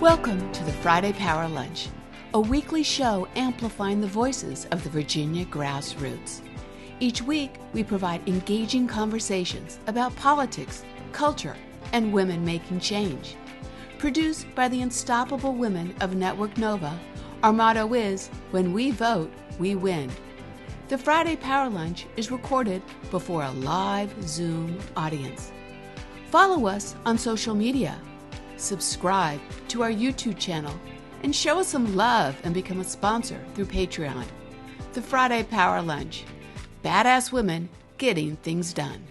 Welcome to the Friday Power Lunch, a weekly show amplifying the voices of the Virginia grassroots. Each week, we provide engaging conversations about politics, culture, and women making change. Produced by the unstoppable women of Network Nova, our motto is, when we vote, we win. The Friday Power Lunch is recorded before a live Zoom audience. Follow us on social media. Subscribe to our YouTube channel and show us some love and become a sponsor through Patreon. The Friday Power Lunch. Badass women getting things done.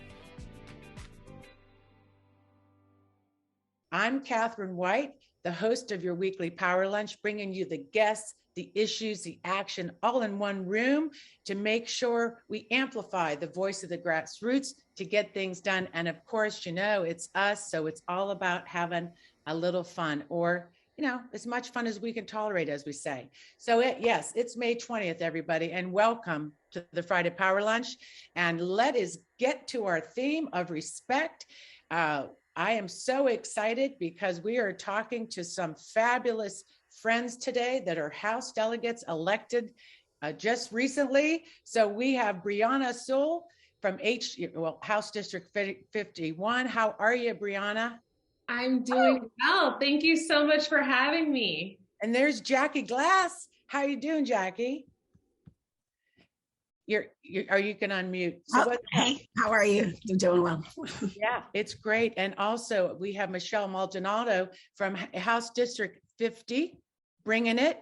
I'm Catherine White, the host of your weekly Power Lunch, bringing you the guests, the issues, the action, all in one room to make sure we amplify the voice of the grassroots to get things done. And of course, you know, it's us, so it's all about having a little fun, or, you know, as much fun as we can tolerate, as we say. So yes, it's May 20th, everybody, and welcome to the Friday Power Lunch. And let us get to our theme of respect. I am so excited because we are talking to some fabulous friends today that are House delegates elected just recently. So we have BRIANA SEWELL from House District 51. How are you, BRIANA? I'm doing well. Thank you so much for having me. And there's Jackie Glass. How you doing, Jackie? You can unmute. So hey, how are you? I'm doing well. Yeah, it's great. And also we have Michelle MALDONADO from House District 50, bringing it.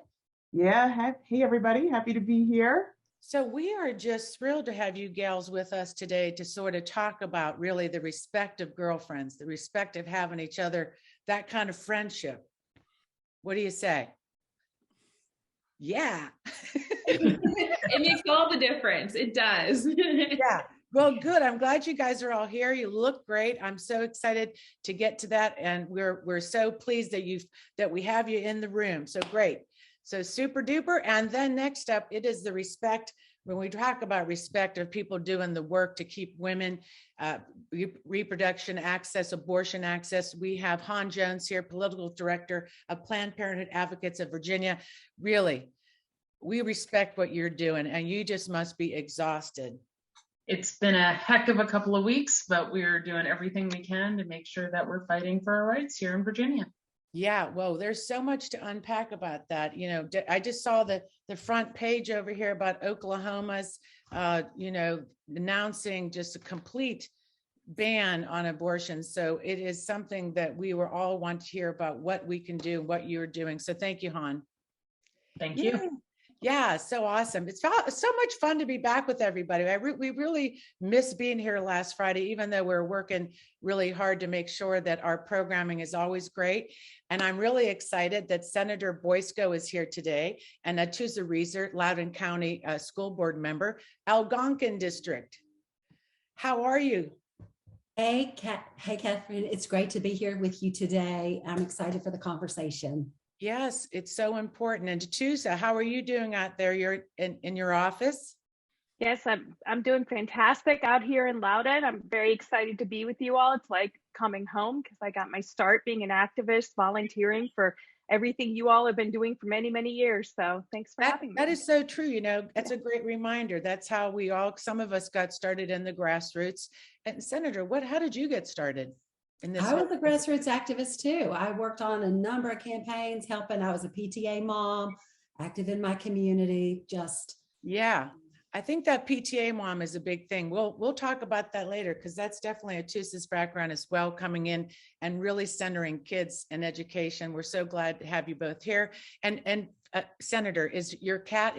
Yeah, hey everybody, happy to be here. So we are just thrilled to have you gals with us today to sort of talk about really the respect of girlfriends, the respect of having each other, that kind of friendship. What do you say? Yeah. It makes all the difference. It does. Yeah. Well, good. I'm glad you guys are all here. You look great. I'm so excited to get to that. And we're so pleased that we have you in the room. So great. So super duper. And then next up, it is the respect. When we talk about respect of people doing the work to keep women, reproduction access, abortion access, we have Han Jones here, political director of Planned Parenthood Advocates of Virginia. Really, we respect what you're doing, and you just must be exhausted. It's been a heck of a couple of weeks, but we're doing everything we can to make sure that we're fighting for our rights here in Virginia. Yeah, well, there's so much to unpack about that. You know, I just saw the front page over here about Oklahoma's, announcing just a complete ban on abortion. So it is something that we were all want to hear about what we can do, what you're doing. So thank you, Han. Thank you. Yeah, so awesome. It's so much fun to be back with everybody. We really miss being here last Friday, even though we're working really hard to make sure that our programming is always great. And I'm really excited that Senator Boysko is here today, and Atusa Reeser, Loudoun County School Board member, Algonquin District. How are you? Hey, Catherine. It's great to be here with you today. I'm excited for the conversation. Yes, it's so important. And Atusa, how are you doing out there? You're in your office? Yes, I'm doing fantastic out here in Loudoun. I'm very excited to be with you all. It's like coming home because I got my start being an activist, volunteering for everything you all have been doing for many, many years. So thanks for having me. That is so true. You know, that's a great reminder. That's how some of us got started in the grassroots. And Senator, how did you get started? I was a grassroots activist too. I worked on a number of campaigns helping. I was a PTA mom, active in my community, Yeah, I think that PTA mom is a big thing. We'll talk about that later, because that's definitely Atusa's background as well, coming in and really centering kids and education. We're so glad to have you both here. And Senator, is your cat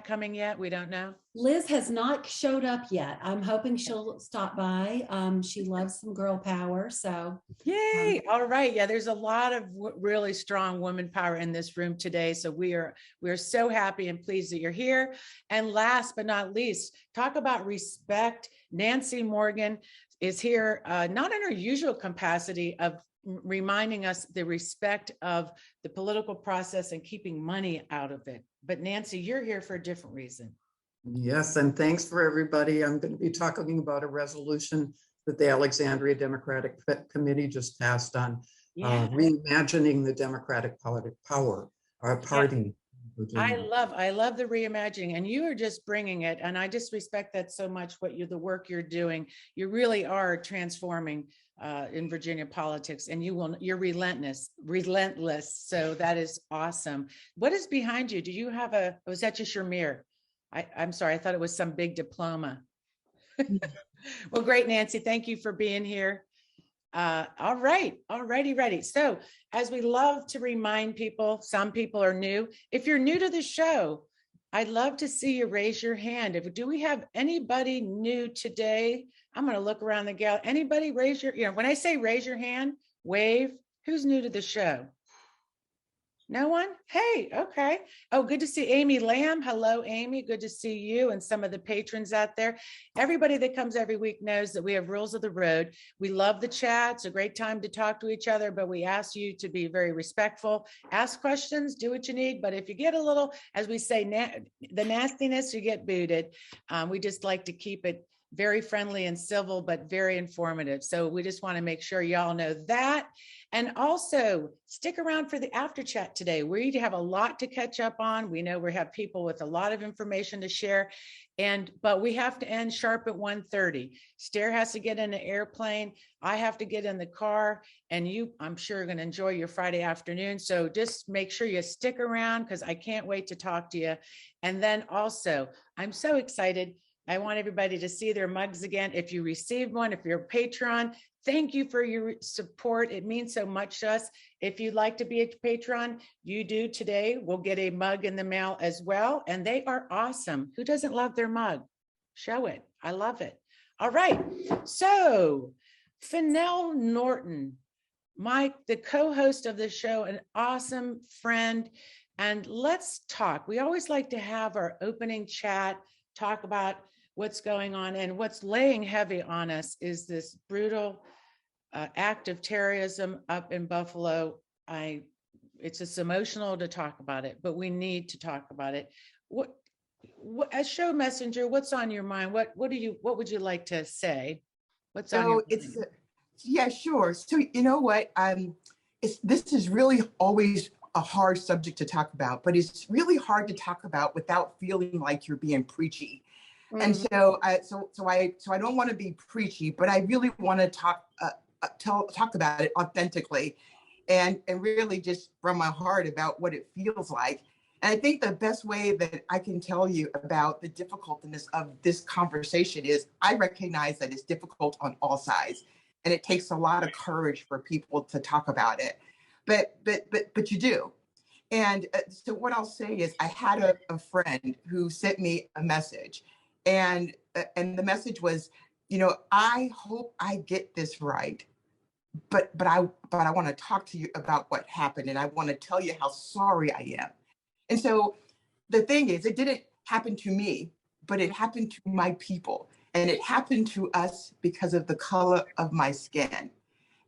coming yet? We don't know. Liz has not showed up yet. I'm hoping she'll stop by. She loves some girl power. So yay. All right. Yeah, there's a lot of really strong woman power in this room today. So we are so happy and pleased that you're here. And last but not least, talk about respect. Nancy Morgan is here, not in her usual capacity of reminding us the respect of the political process and keeping money out of it. But Nancy, you're here for a different reason. Yes, and thanks for everybody. I'm going to be talking about a resolution that the Alexandria Democratic Committee just passed on Yeah. reimagining the Democratic power, our party. in I Virginia. love the reimagining, and you are just bringing it. And I just respect that so much. The work you're doing, you really are transforming in Virginia politics, and you're relentless. So that is awesome. What is behind you? Do you have was that just your mirror? I'm sorry, I thought it was some big diploma. Well, great, Nancy. Thank you for being here. All right, ready. So as we love to remind people, some people are new. If you're new to the show, I'd love to see you raise your hand. Do we have anybody new today? I'm going to look around the gallery. Anybody raise when I say raise your hand, wave. Who's new to the show? No one? Hey, okay. Oh, good to see Amy Lamb. Hello, Amy. Good to see you and some of the patrons out there. Everybody that comes every week knows that we have rules of the road. We love the chat. It's a great time to talk to each other, but we ask you to be very respectful. Ask questions, do what you need. But if you get a little, as we say, the nastiness, you get booted. We just like to keep it very friendly and civil, but very informative. So we just want to make sure y'all know that. And also stick around for the after chat today. We have a lot to catch up on. We know we have people with a lot of information to share, but we have to end sharp at 1:30. Stair has to get in the airplane. I have to get in the car, and I'm sure are going to enjoy your Friday afternoon. So just make sure you stick around, because I can't wait to talk to you. And then also, I'm so excited. I want everybody to see their mugs again. If you received one, if you're a patron, thank you for your support. It means so much to us. If you'd like to be a patron, you do today. We'll get a mug in the mail as well. And they are awesome. Who doesn't love their mug? Show it. I love it. All right. So Fennell Norton, the co-host of the show, an awesome friend. And let's talk. We always like to have our opening chat, talk about what's going on, and what's laying heavy on us is this brutal act of terrorism up in Buffalo. It's just emotional to talk about it, but we need to talk about it. What as show messenger, what's on your mind? What would you like to say? What's on your mind? Yeah, sure. So you know what? This is really always a hard subject to talk about, but it's really hard to talk about without feeling like you're being preachy. And so I don't want to be preachy, but I really want to talk about it authentically and really just from my heart about what it feels like. And I think the best way that I can tell you about the difficultness of this conversation is I recognize that it's difficult on all sides, and it takes a lot of courage for people to talk about it. But you do. And so what I'll say is I had a friend who sent me a message. And the message was, I hope I get this right, but I want to talk to you about what happened, and I want to tell you how sorry I am. And so the thing is, it didn't happen to me, but it happened to my people, and it happened to us because of the color of my skin.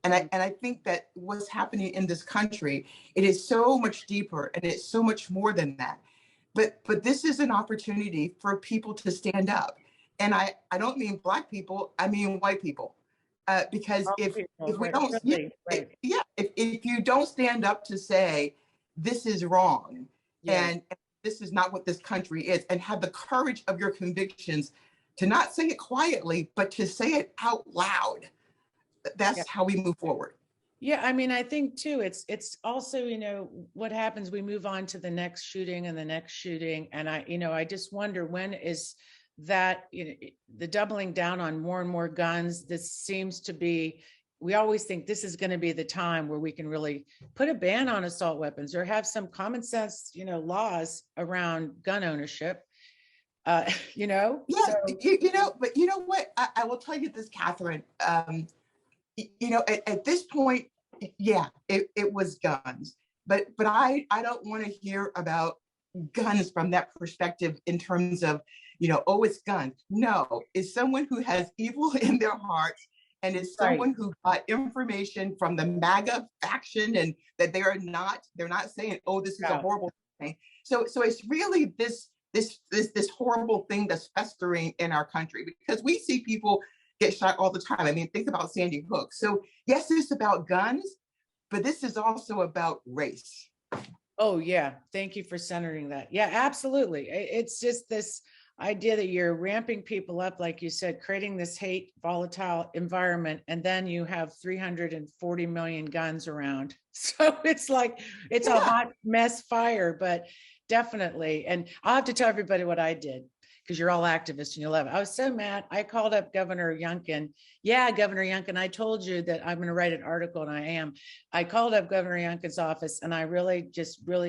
And I think that what's happening in this country, it is so much deeper, and it's so much more than that. But this is an opportunity for people to stand up. And I don't mean Black people, I mean white people. Because if we don't, if you don't stand up to say, this is wrong, and this is not what this country is, and have the courage of your convictions to not say it quietly, but to say it out loud, that's how we move forward. Yeah, I mean, I think too, it's also, what happens, we move on to the next shooting and the next shooting. And I just wonder, when is that, the doubling down on more and more guns? This seems to be, we always think this is going to be the time where we can really put a ban on assault weapons or have some common sense, laws around gun ownership. Yeah, but you know what? I will tell you this, Catherine. At this point, it was guns, but I don't want to hear about guns from that perspective in terms of, oh, it's guns. No, it's someone who has evil in their hearts, and it's someone who got information from the MAGA faction, and that they're not saying, oh, this is a horrible thing. So it's really this horrible thing that's festering in our country, because we see people get shot all the time. I mean, think about Sandy Hook. So yes, it's about guns, but this is also about race. Oh, yeah. Thank you for centering that. Yeah, absolutely. It's just this idea that you're ramping people up, like you said, creating this hate, volatile environment, and then you have 340 million guns around. So it's like, it's a hot mess fire, but definitely. And I'll have to tell everybody what I did, because you're all activists and you love it. I was so mad. I called up Governor Youngkin. Yeah, Governor Youngkin, I told you that I'm going to write an article, and I am. I called up Governor Youngkin's office, and I really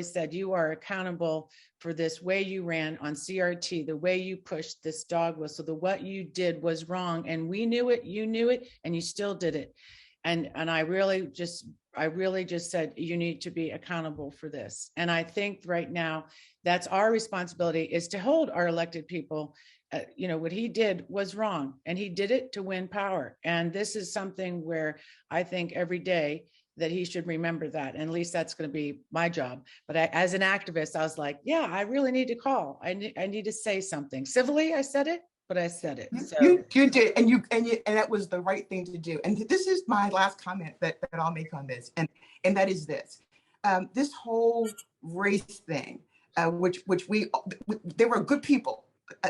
said, you are accountable for this way you ran on CRT, the way you pushed this dog whistle, what you did was wrong. And we knew it, you knew it, and you still did it. And I really just said, you need to be accountable for this. And I think right now, that's our responsibility, is to hold our elected people. What he did was wrong, and he did it to win power. And this is something where I think every day that he should remember that. And at least that's going to be my job. But as an activist, I was like, yeah, I really need to call. I need to say something. Civilly, I said it, but I said it. So. You did, and that was the right thing to do. And this is my last comment that I'll make on this, and that is this: this whole race thing, which there were good people.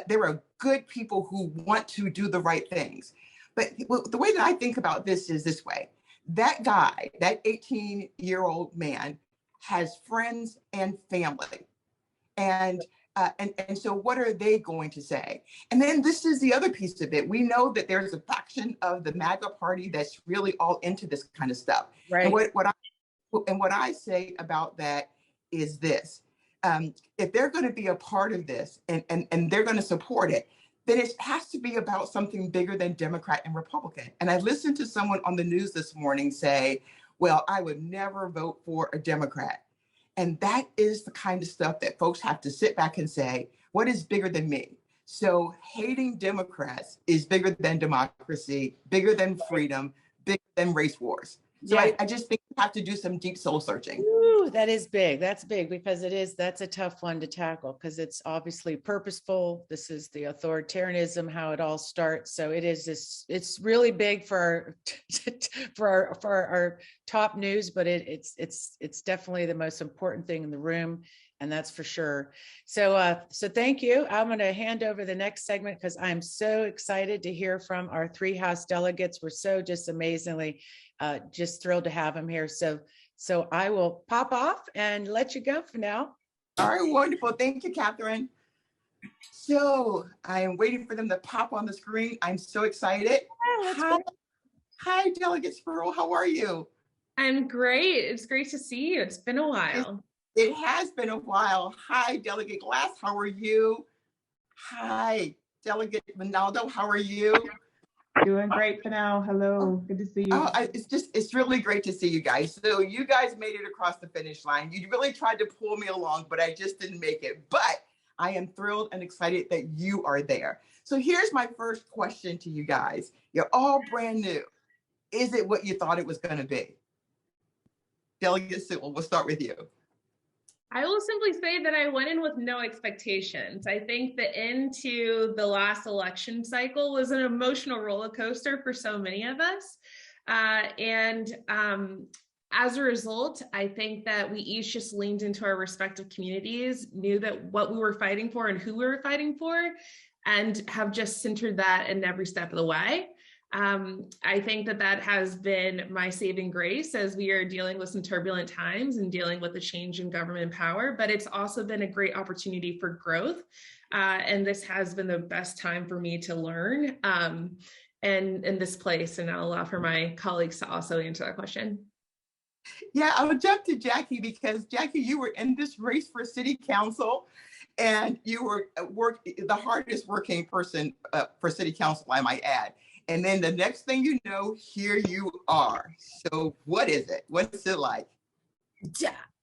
There are good people who want to do the right things. But the way that I think about this is this way: that guy, that 18-year-old man, has friends and family, and so what are they going to say? And then this is the other piece of it. We know that there's a faction of the MAGA party that's really all into this kind of stuff. Right. And what I say about that is this: if they're going to be a part of this and they're going to support it, then it has to be about something bigger than Democrat and Republican. And I listened to someone on the news this morning say, well, I would never vote for a Democrat. And that is the kind of stuff that folks have to sit back and say, what is bigger than me? So hating Democrats is bigger than democracy, bigger than freedom, bigger than race wars. So yeah. I just think we have to do some deep soul searching. Ooh, that is big. That's big, because that's a tough one to tackle, because it's obviously purposeful. This is the authoritarianism, how it all starts. So it's really big for our top news, but it's definitely the most important thing in the room. And that's for sure. So thank you. I'm going to hand over the next segment, because I'm so excited to hear from our 3 House delegates. We're so just amazingly just thrilled to have them here. So I will pop off and let you go for now. All right, wonderful. Thank you, Catherine. So I am waiting for them to pop on the screen. I'm so excited. Hi, Delegate Sperl. How are you? I'm great. It's great to see you. It's been a while. It has been a while. Hi, Delegate Glass. How are you? Hi, Delegate Ronaldo. How are you? Doing great for now. Hello. Good to see you. Oh, it's really great to see you guys. So you guys made it across the finish line. You really tried to pull me along, but I just didn't make it. But I am thrilled and excited that you are there. So here's my first question to you guys. You're all brand new. Is it what you thought it was going to be? Delegate Sewell, we'll start with you. I will simply say that I went in with no expectations. I think the end to the last election cycle was an emotional roller coaster for so many of us. As a result, I think that we each just leaned into our respective communities, knew that what we were fighting for and who we were fighting for, and have just centered that in every step of the way. I think that has been my saving grace as we are dealing with some turbulent times and dealing with the change in government power, but it's also been a great opportunity for growth. And this has been the best time for me to learn and in this place. And I'll allow for my colleagues to also answer that question. Yeah, I would jump to Jackie, because Jackie, you were in this race for city council, and you were the hardest working person for city council, I might add. And then the next thing you know, here you are. So what is it? What's it like?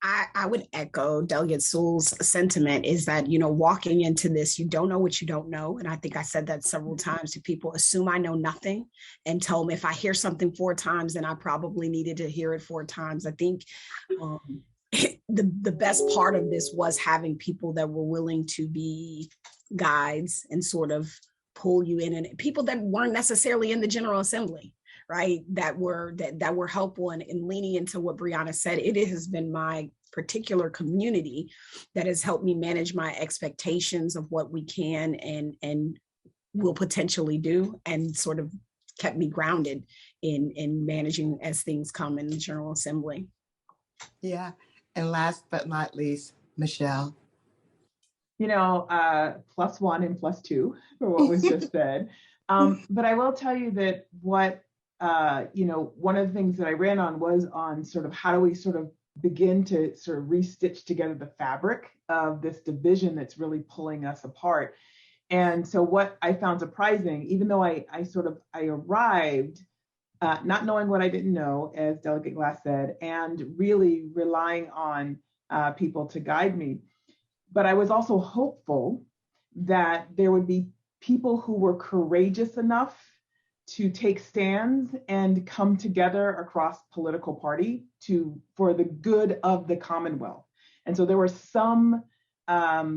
I would echo Delegate Sewell's sentiment, is that, walking into this, you don't know what you don't know. And I think I said that several times to people. Assume I know nothing and tell me if I hear something 4 times, then I probably needed to hear it 4 times. I think the best part of this was having people that were willing to be guides and sort of pull you in, and people that weren't necessarily in the General Assembly, right, that were helpful in leaning into what Brianna said. It has been my particular community that has helped me manage my expectations of what we can and will potentially do, and sort of kept me grounded in managing as things come in the General Assembly. Yeah. And last but not least, Michelle. You know, +1 and +2 for what was just said. But I will tell you that what, one of the things that I ran on was on sort of how do we sort of begin to sort of restitch together the fabric of this division that's really pulling us apart. And so what I found surprising, even though I arrived not knowing what I didn't know, as Delegate Glass said, and really relying on people to guide me. But I was also hopeful that there would be people who were courageous enough to take stands and come together across political party for the good of the Commonwealth. And so there were some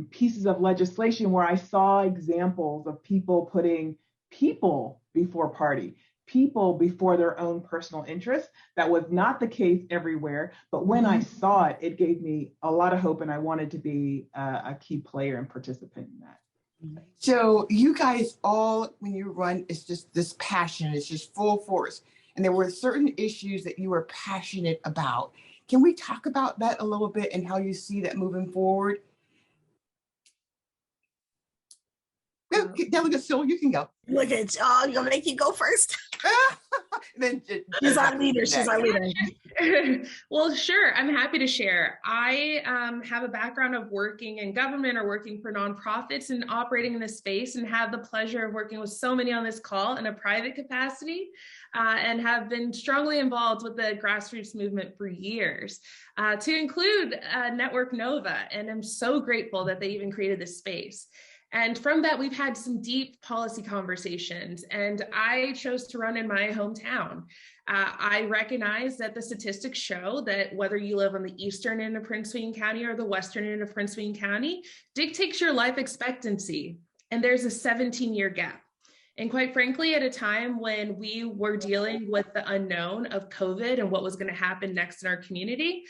pieces of legislation where I saw examples of people putting people before party, people before their own personal interests. That was not the case everywhere, but when I saw it, it gave me a lot of hope, and I wanted to be a key player and participant in that. So you guys all, when you run, it's just this passion, it's just full force. And there were certain issues that you were passionate about. Can we talk about that a little bit and how you see that moving forward? Delegate Sewell, you can go. Look at you're gonna make you go first. Then She's our leader. She's our leader. Well, sure. I'm happy to share. I have a background of working in government or working for nonprofits and operating in this space, and have the pleasure of working with so many on this call in a private capacity, and have been strongly involved with the grassroots movement for years, to include Network Nova. And I'm so grateful that they even created this space. And from that, we've had some deep policy conversations, and I chose to run in my hometown. I recognize that the statistics show that whether you live on the eastern end of Prince William County or the western end of Prince William County dictates your life expectancy, and there's a 17-year gap. And quite frankly, at a time when we were dealing with the unknown of COVID and what was going to happen next in our community,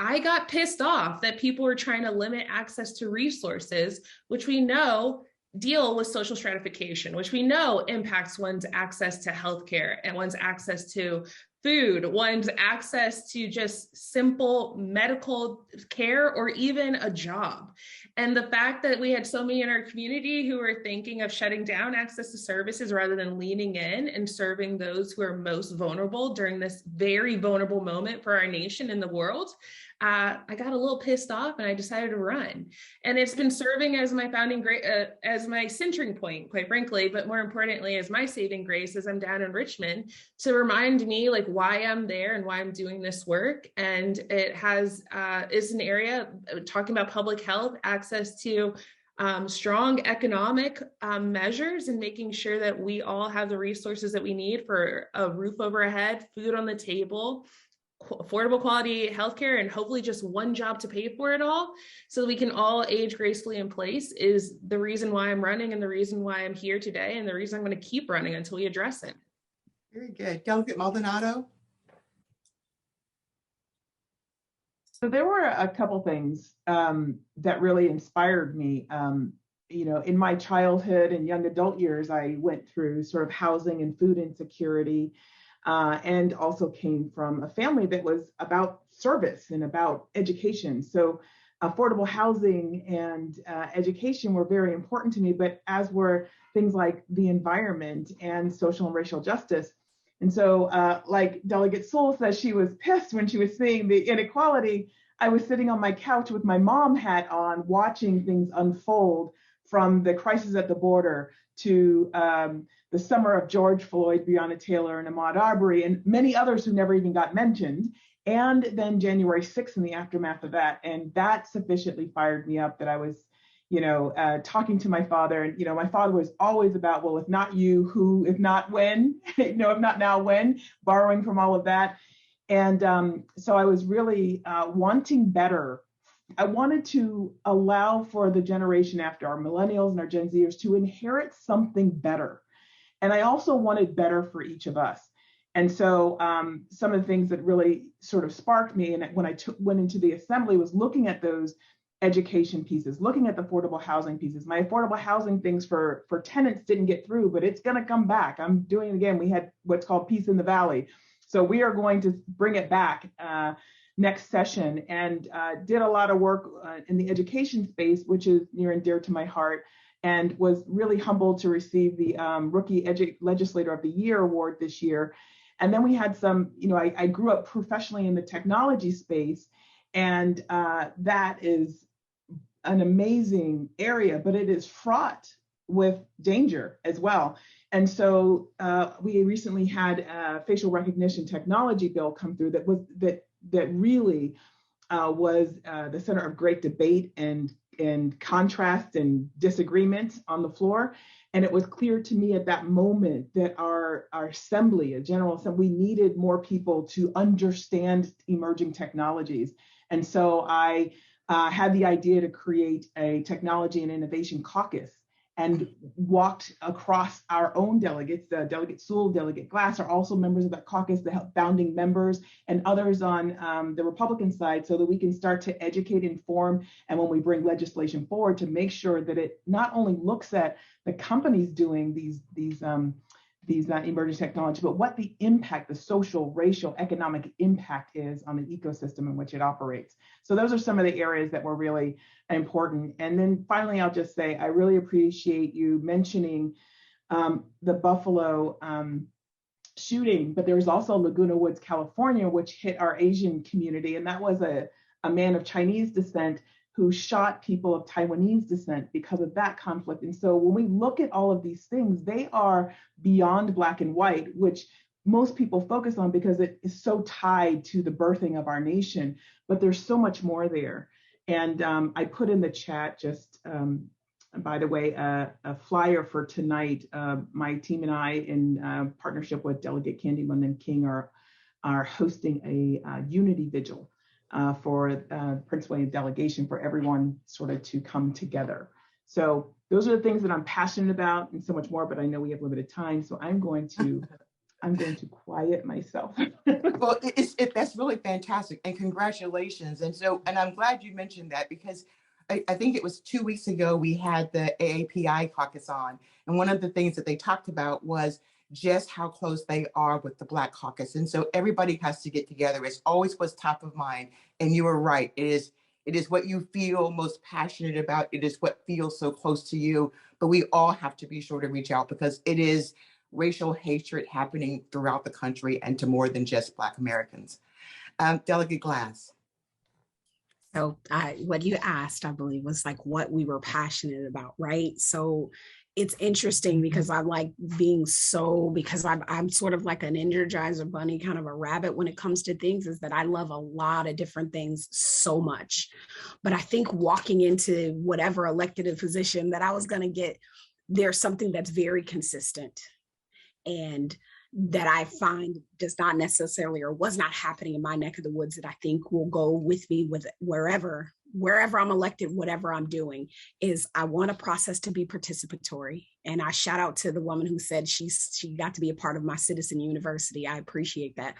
I got pissed off that people were trying to limit access to resources, which we know deal with social stratification, which we know impacts one's access to healthcare and one's access to food, one's access to just simple medical care or even a job. And the fact that we had so many in our community who were thinking of shutting down access to services rather than leaning in and serving those who are most vulnerable during this very vulnerable moment for our nation and the world, I got a little pissed off and I decided to run. And it's been serving as my as my centering point, quite frankly, but more importantly, as my saving grace as I'm down in Richmond, to remind me like why I'm there and why I'm doing this work. And it has, is an area talking about public health, access to strong economic measures, and making sure that we all have the resources that we need for a roof over our head, food on the table, affordable quality healthcare, and hopefully just one job to pay for it all, so that we can all age gracefully in place, is the reason why I'm running and the reason why I'm here today, and the reason I'm going to keep running until we address it. Very good. Delegate Maldonado? So there were a couple things that really inspired me. In my childhood and young adult years, I went through sort of housing and food insecurity, and also came from a family that was about service and about education. So affordable housing and education were very important to me, but as were things like the environment and social and racial justice. And so like Delegate Sewell says, she was pissed when she was seeing the inequality. I was sitting on my couch with my mom hat on, watching things unfold, from the crisis at the border to the summer of George Floyd, Breonna Taylor, and Ahmaud Arbery, and many others who never even got mentioned. And then January 6th in the aftermath of that. And that sufficiently fired me up that I was, talking to my father. And, my father was always about, well, if not you, who, if not when, if not now, when, borrowing from all of that. And so I was really wanting better. I wanted to allow for the generation after, our millennials and our Gen Zers, to inherit something better. And I also wanted better for each of us. And so some of the things that really sort of sparked me, and when I went into the assembly, was looking at those education pieces, looking at the affordable housing pieces. My affordable housing things for tenants didn't get through, but it's going to come back. I'm doing it again. We had what's called Peace in the Valley. So we are going to bring it back next session, and did a lot of work in the education space, which is near and dear to my heart, and was really humbled to receive the Rookie Legislator of the Year award this year. And then we had some, I grew up professionally in the technology space, and that is an amazing area, but it is fraught with danger as well. And so we recently had a facial recognition technology bill come through that really was the center of great debate and contrast and disagreement on the floor. And it was clear to me at that moment that our assembly, a general assembly, we needed more people to understand emerging technologies. And so I had the idea to create a technology and innovation caucus, and walked across our own delegates. Delegate Sewell, Delegate Glass are also members of that caucus, the founding members, and others on the Republican side, so that we can start to educate, inform, and when we bring legislation forward, to make sure that it not only looks at the companies doing these emerging technology, but what the impact, the social, racial, economic impact is on the ecosystem in which it operates. So those are some of the areas that were really important. And then finally, I'll just say, I really appreciate you mentioning the Buffalo shooting, but there was also Laguna Woods, California, which hit our Asian community. And that was a man of Chinese descent who shot people of Taiwanese descent because of that conflict. And so when we look at all of these things, they are beyond black and white, which most people focus on because it is so tied to the birthing of our nation, but there's so much more there. And I put in the chat, just by the way, a flyer for tonight. My team and I, in partnership with Delegate Candy London King, are hosting a unity vigil for Prince William delegation, for everyone sort of to come together. So those are the things that I'm passionate about, and so much more, but I know we have limited time, so I'm going to quiet myself. Well, that's really fantastic, and congratulations. And I'm glad you mentioned that, because I think it was 2 weeks ago we had the AAPI caucus on, and one of the things that they talked about was just how close they are with the Black Caucus. And so everybody has to get together. It's always what's top of mind. And you were right. It is what you feel most passionate about. It is what feels so close to you. But we all have to be sure to reach out, because it is racial hatred happening throughout the country and to more than just Black Americans. Delegate Glass. So what you asked, I believe, was like what we were passionate about, right? So it's interesting because I like because I'm sort of like an Energizer bunny, kind of a rabbit when it comes to things, is that I love a lot of different things so much. But I think walking into whatever elected position that I was going to get, there's something that's very consistent and that I find does not necessarily, or was not happening in my neck of the woods, that I think will go with me with wherever I'm elected, whatever I'm doing, is I want a process to be participatory. And I shout out to the woman who said she got to be a part of my citizen university. I appreciate that,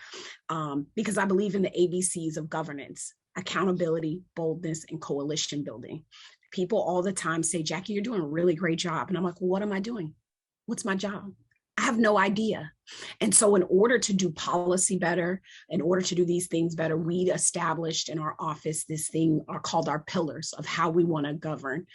because I believe in the ABCs of governance: accountability, boldness, and coalition building. People all the time say, Jackie, you're doing a really great job. And I'm like, well, what am I doing? What's my job? I have no idea. And so in order to do policy better, in order to do these things better, we established in our office this thing are called our pillars of how we want to govern.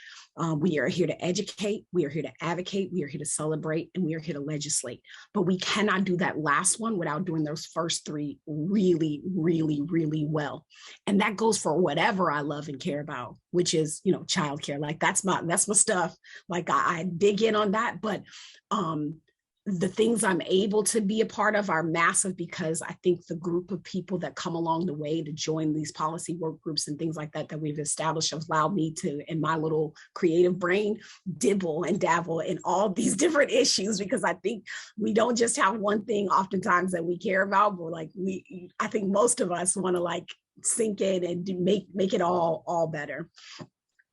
We are here to educate, we are here to advocate, we are here to celebrate, and we are here to legislate. But we cannot do that last one without doing those first three really, really, really well. And that goes for whatever I love and care about, which is, childcare. Like that's my stuff. Like I dig in on that, but the things I'm able to be a part of are massive, because I think the group of people that come along the way to join these policy work groups and things like that we've established have allowed me to, in my little creative brain, dibble and dabble in all these different issues, because I think we don't just have one thing oftentimes that we care about, but I think most of us want to sink in and make it all better.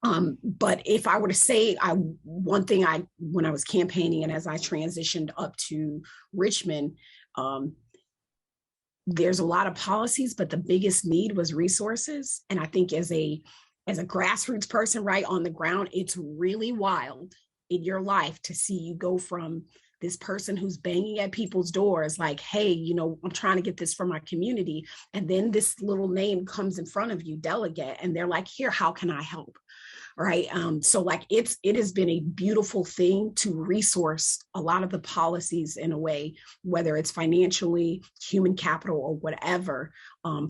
But if I were to say one thing when I was campaigning and as I transitioned up to Richmond, there's a lot of policies, but the biggest need was resources. And I think as a grassroots person right on the ground, it's really wild in your life to see you go from this person who's banging at people's doors like, hey, you know, I'm trying to get this for my community. And then this little name comes in front of you, delegate, and they're like, here, how can I help? Right. So like it has been a beautiful thing to resource a lot of the policies in a way, whether it's financially, human capital, or whatever,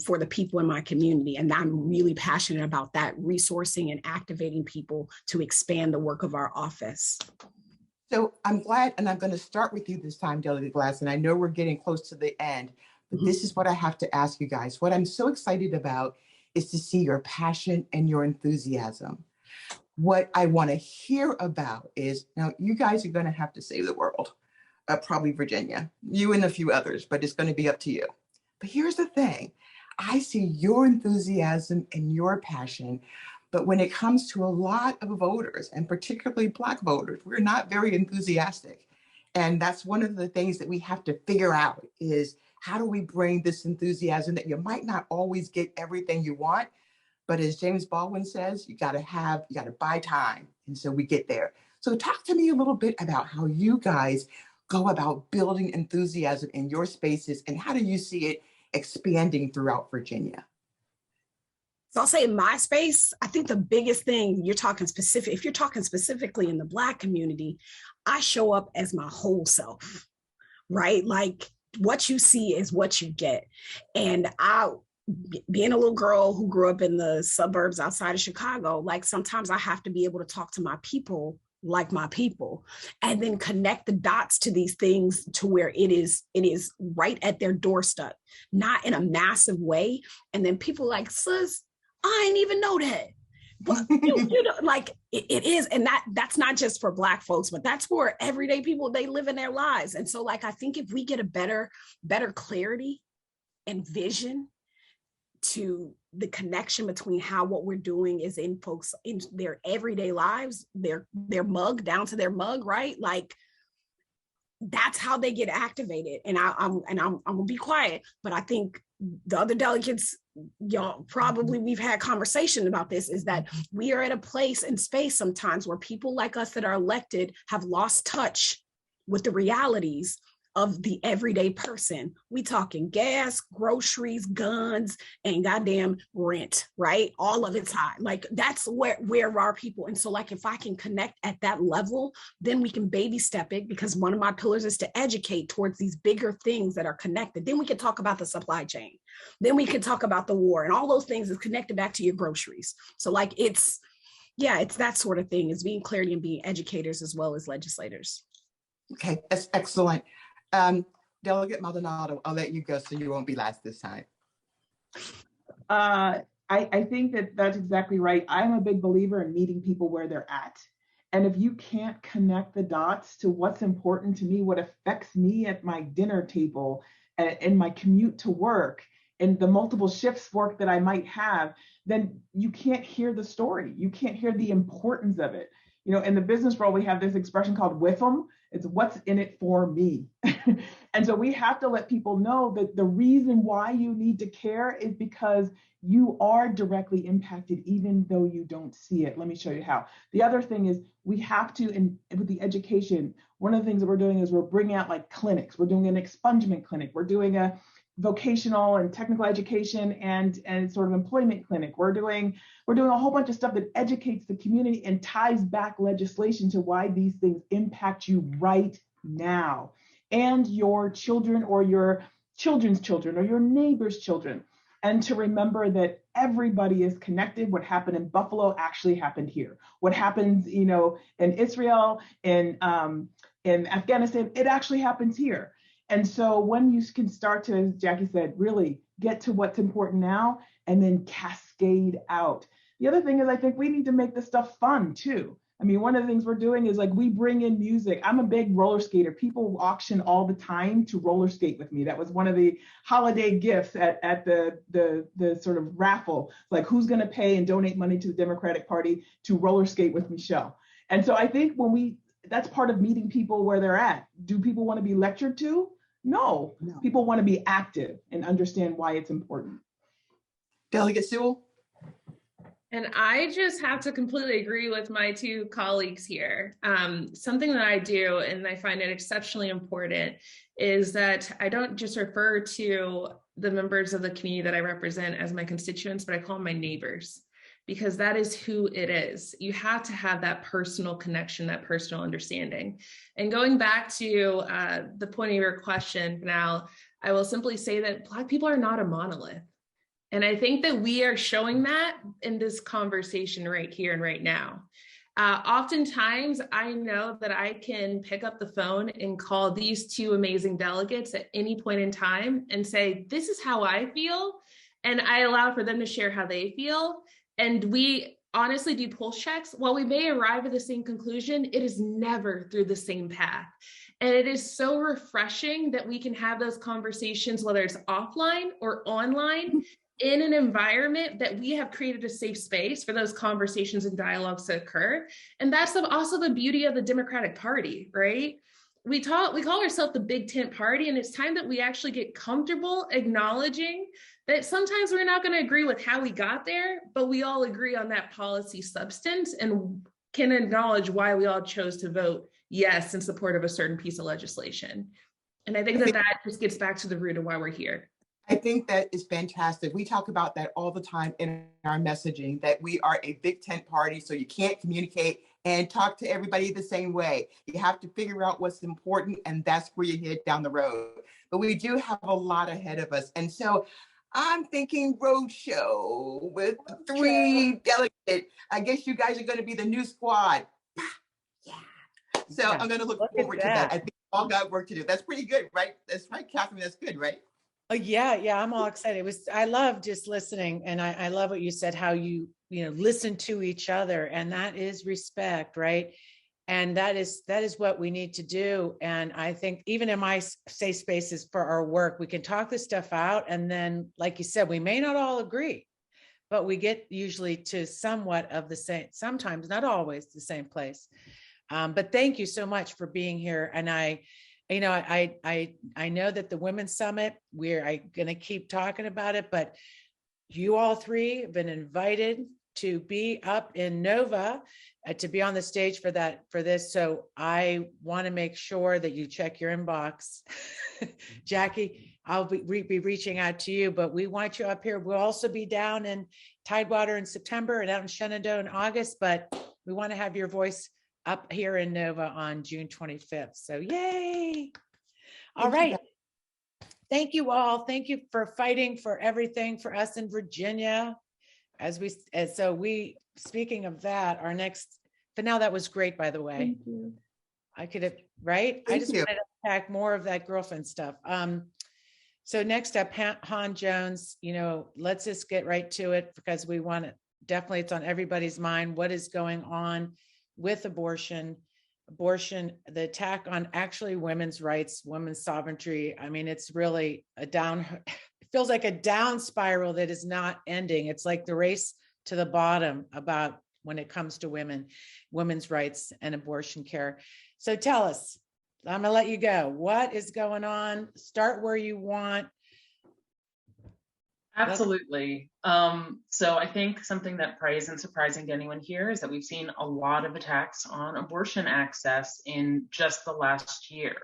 for the people in my community. And I'm really passionate about that, resourcing and activating people to expand the work of our office. So I'm glad, and I'm going to start with you this time, Delegate Glass, and I know we're getting close to the end, but this is what I have to ask you guys. What I'm so excited about is to see your passion and your enthusiasm. What I want to hear about is, now you guys are going to have to save the world, probably Virginia, you and a few others, but it's going to be up to you. But here's the thing. I see your enthusiasm and your passion, but when it comes to a lot of voters, and particularly Black voters, we're not very enthusiastic. And that's one of the things that we have to figure out is, how do we bring this enthusiasm that you might not always get everything you want, but as James Baldwin says, you got to buy time. And so we get there. So talk to me a little bit about how you guys go about building enthusiasm in your spaces, and how do you see it expanding throughout Virginia? So I'll say in my space, I think the biggest thing, if you're talking specifically in the Black community, I show up as my whole self, right? Like what you see is what you get. And being a little girl who grew up in the suburbs outside of Chicago, like sometimes I have to be able to talk to my people like my people, and then connect the dots to these things to where it is right at their doorstep, not in a massive way. And then people like, sis, I ain't even know that. But you know, like it is, and that's not just for Black folks, but that's for everyday people. They live in their lives. And so like I think if we get a better clarity and vision to the connection between how what we're doing is in folks in their everyday lives, their mug down to their mug, right? Like that's how they get activated. And I'm gonna be quiet, but I think the other delegates, y'all probably, we've had conversation about this, is that we are at a place and space sometimes where people like us that are elected have lost touch with the realities of the everyday person. We talking gas, groceries, guns, and goddamn rent, right? All of it's high. Like that's where our people. And so like, if I can connect at that level, then we can baby step it, because one of my pillars is to educate towards these bigger things that are connected. Then we can talk about the supply chain. Then we can talk about the war, and all those things is connected back to your groceries. So like, it's that sort of thing, is being clarity and being educators as well as legislators. Okay, that's excellent. Delegate Maldonado, I'll let you go so you won't be last this time. I think that's exactly right. I'm a big believer in meeting people where they're at. And if you can't connect the dots to what's important to me, what affects me at my dinner table, and my commute to work, and the multiple shifts work that I might have, then you can't hear the story. You can't hear the importance of it. You know, in the business world, we have this expression called WIFM. It's what's in it for me. And so we have to let people know that the reason why you need to care is because you are directly impacted, even though you don't see it. Let me show you how. The other thing is we have to, and with the education, one of the things that we're doing is we're bringing out like clinics. We're doing an expungement clinic. We're doing a vocational and technical education and sort of employment clinic. We're doing a whole bunch of stuff that educates the community and ties back legislation to why these things impact you right now, and your children or your children's children or your neighbor's children. And to remember that everybody is connected. What happened in Buffalo actually happened here. What happens, you know, in Israel, in Afghanistan, it actually happens here. And so when you can start to, as Jackie said, really get to what's important now and then cascade out. The other thing is I think we need to make this stuff fun too. I mean, one of the things we're doing is like we bring in music. I'm a big roller skater. People auction all the time to roller skate with me. That was one of the holiday gifts at the sort of raffle, like who's going to pay and donate money to the Democratic Party to roller skate with Michelle. And so I think that's part of meeting people where they're at. Do people want to be lectured to? No, No. people want to be active and understand why it's important. Delegate Sewell? And I just have to completely agree with my two colleagues here. Something that I do, and I find it exceptionally important, is that I don't just refer to the members of the community that I represent as my constituents, but I call them my neighbors, because that is who it is. You have to have that personal connection, that personal understanding. And going back to the point of your question, now, I will simply say that Black people are not a monolith. And I think that we are showing that in this conversation right here and right now. Oftentimes, I know that I can pick up the phone and call these two amazing delegates at any point in time and say, this is how I feel. And I allow for them to share how they feel. And we honestly do pulse checks. While we may arrive at the same conclusion, it is never through the same path. And it is so refreshing that we can have those conversations, whether it's offline or online, in an environment that we have created a safe space for those conversations and dialogues to occur. And that's also the beauty of the Democratic Party, right? We call ourselves the big tent party, and it's time that we actually get comfortable acknowledging that sometimes we're not going to agree with how we got there, but we all agree on that policy substance and can acknowledge why we all chose to vote yes in support of a certain piece of legislation. And I think that just gets back to the root of why we're here. I think that is fantastic. We talk about that all the time in our messaging, that we are a big tent party, so you can't communicate and talk to everybody the same way. You have to figure out what's important, and that's where you head down the road. But we do have a lot ahead of us. And so I'm thinking roadshow with 3 delegates. I guess you guys are going to be the new squad. Yeah. So I'm going to look forward to that. I think we all got work to do. That's pretty good, right? That's right, Catherine. That's good, right? Oh, yeah, I'm all excited. I love just listening, and I love what you said, how you listen to each other, and that is respect, right? And that is what we need to do. And I think even in my safe spaces for our work, we can talk this stuff out, and then, like you said, we may not all agree, but we get usually to somewhat of the same, sometimes not always the same place. But thank you so much for being here, and I know that the Women's Summit, we're going to keep talking about it, but you all 3 have been invited to be up in Nova to be on the stage for this. So I want to make sure that you check your inbox. Jackie, I'll be reaching out to you, but we want you up here. We'll also be down in Tidewater in September and out in Shenandoah in August, but we want to have your voice up here in Nova on June 25th. So yay. All right. Thank you all. Thank you for fighting for everything for us in Virginia. Speaking of that, our next, but now that was great, by the way. Thank you. I could have, right? I just wanted to pack more of that girlfriend stuff. So next up, Han Jones, let's just get right to it, because we want to, definitely it's on everybody's mind. What is going on with abortion, the attack on actually women's rights, women's sovereignty. I mean, it's really it feels like a down spiral that is not ending. It's like the race to the bottom about when it comes to women's rights and abortion care. So tell us, I'm gonna let you go. What is going on? Start where you want. Absolutely. So I think something that probably isn't surprising to anyone here is that we've seen a lot of attacks on abortion access in just the last year.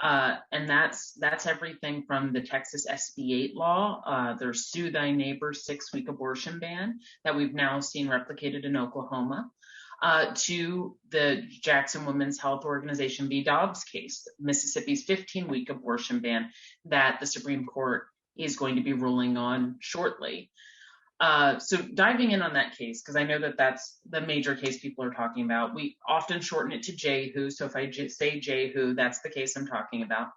And that's everything from the Texas SB 8 law, their Sue Thy Neighbor 6-week abortion ban that we've now seen replicated in Oklahoma, to the Jackson Women's Health Organization v. Dobbs case, Mississippi's 15-week abortion ban that the Supreme Court is going to be ruling on shortly. So diving in on that case, because I know that that's the major case people are talking about. We often shorten it to Jehu. So if I say Jehu, that's the case I'm talking about.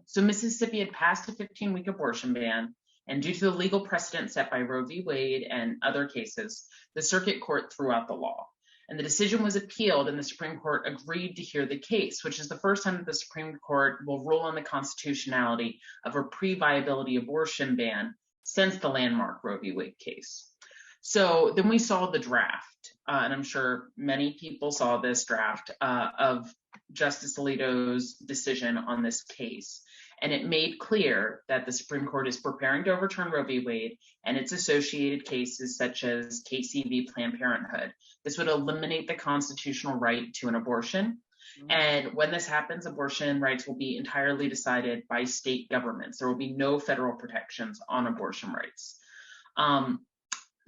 So Mississippi had passed a 15-week abortion ban, and due to the legal precedent set by Roe v. Wade and other cases, the circuit court threw out the law. And the decision was appealed, and the Supreme Court agreed to hear the case, which is the first time that the Supreme Court will rule on the constitutionality of a pre-viability abortion ban since the landmark Roe v. Wade case. So then we saw the draft, and I'm sure many people saw this draft of Justice Alito's decision on this case. And it made clear that the Supreme Court is preparing to overturn Roe v. Wade and its associated cases such as Casey v. Planned Parenthood. This would eliminate the constitutional right to an abortion. And when this happens, abortion rights will be entirely decided by state governments. There will be no federal protections on abortion rights.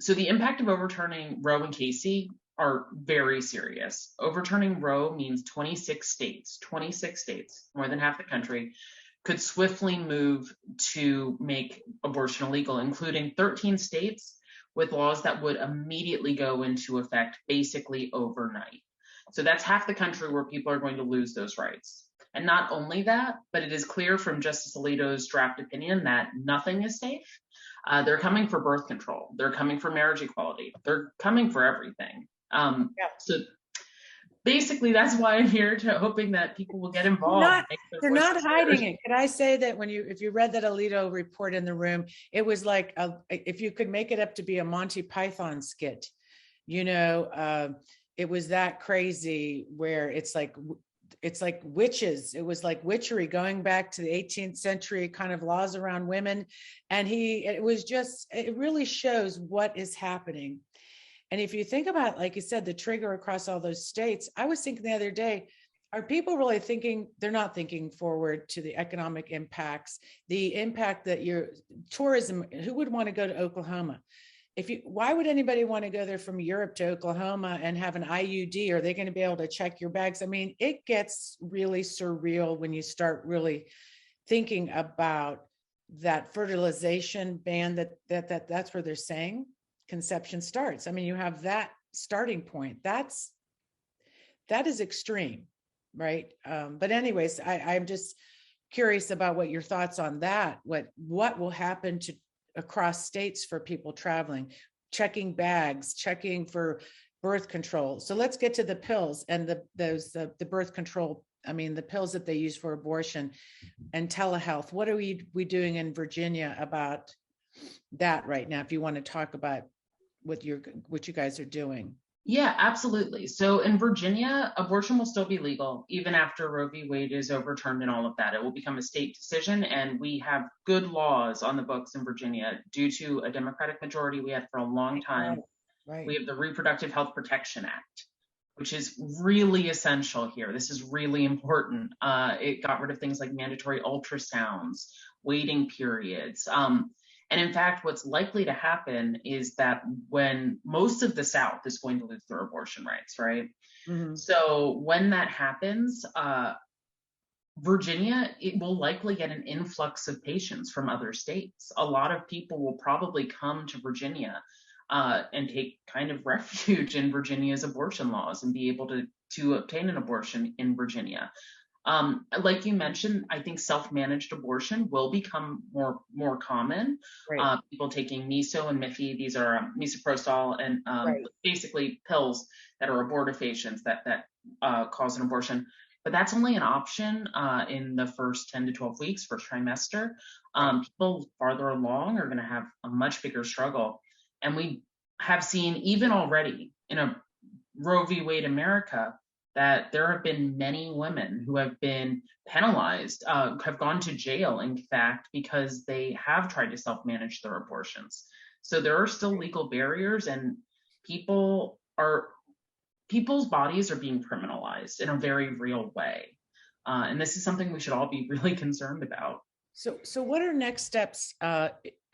So the impact of overturning Roe and Casey are very serious. Overturning Roe means 26 states, more than half the country, could swiftly move to make abortion illegal, including 13 states with laws that would immediately go into effect basically overnight. So that's half the country where people are going to lose those rights. And not only that, but it is clear from Justice Alito's draft opinion that nothing is safe. They're coming for birth control. They're coming for marriage equality. They're coming for everything. So basically, that's why I'm here, hoping that people will get involved. They're not hiding it. Could I say that if you read that Alito report in the room, it was like if you could make it up to be a Monty Python skit, it was that crazy where it's like witches. It was like witchery going back to the 18th century kind of laws around women. And it really shows what is happening. And if you think about, like you said, the trigger across all those states, I was thinking the other day, are people really thinking? They're not thinking forward to the economic impacts, the impact that your tourism, who would want to go to Oklahoma? Why would anybody want to go there from Europe to Oklahoma and have an IUD? Are they going to be able to check your bags? I mean, it gets really surreal when you start really thinking about that fertilization ban that's where they're saying conception starts. I mean, you have that starting point. That is extreme, right? But anyways, I'm just curious about what your thoughts on that. What will happen across states for people traveling, checking bags, checking for birth control. So let's get to the pills and the birth control. I mean, the pills that they use for abortion and telehealth. What are we doing in Virginia about that right now? If you want to talk about what you guys are doing. Yeah, absolutely. So in Virginia, abortion will still be legal even after Roe v. Wade is overturned and all of that. It will become a state decision, and we have good laws on the books in Virginia due to a Democratic majority we had for a long time. Right. We have the Reproductive Health Protection Act, which is really essential here. This is really important. It got rid of things like mandatory ultrasounds, waiting periods. And in fact, what's likely to happen is that when most of the South is going to lose their abortion rights, right? Mm-hmm. So when that happens, Virginia, it will likely get an influx of patients from other states. A lot of people will probably come to Virginia and take kind of refuge in Virginia's abortion laws and be able to obtain an abortion in Virginia. Like you mentioned, I think self-managed abortion will become more common. Right. People taking Miso and Miffy, these are misoprostol and basically pills that are abortifacients that cause an abortion. But that's only an option in the first 10 to 12 weeks, first trimester. People farther along are going to have a much bigger struggle. And we have seen even already in a Roe v. Wade America that there have been many women who have been penalized, have gone to jail, in fact, because they have tried to self-manage their abortions. So there are still legal barriers, and people's bodies are being criminalized in a very real way. And this is something we should all be really concerned about. So what are next steps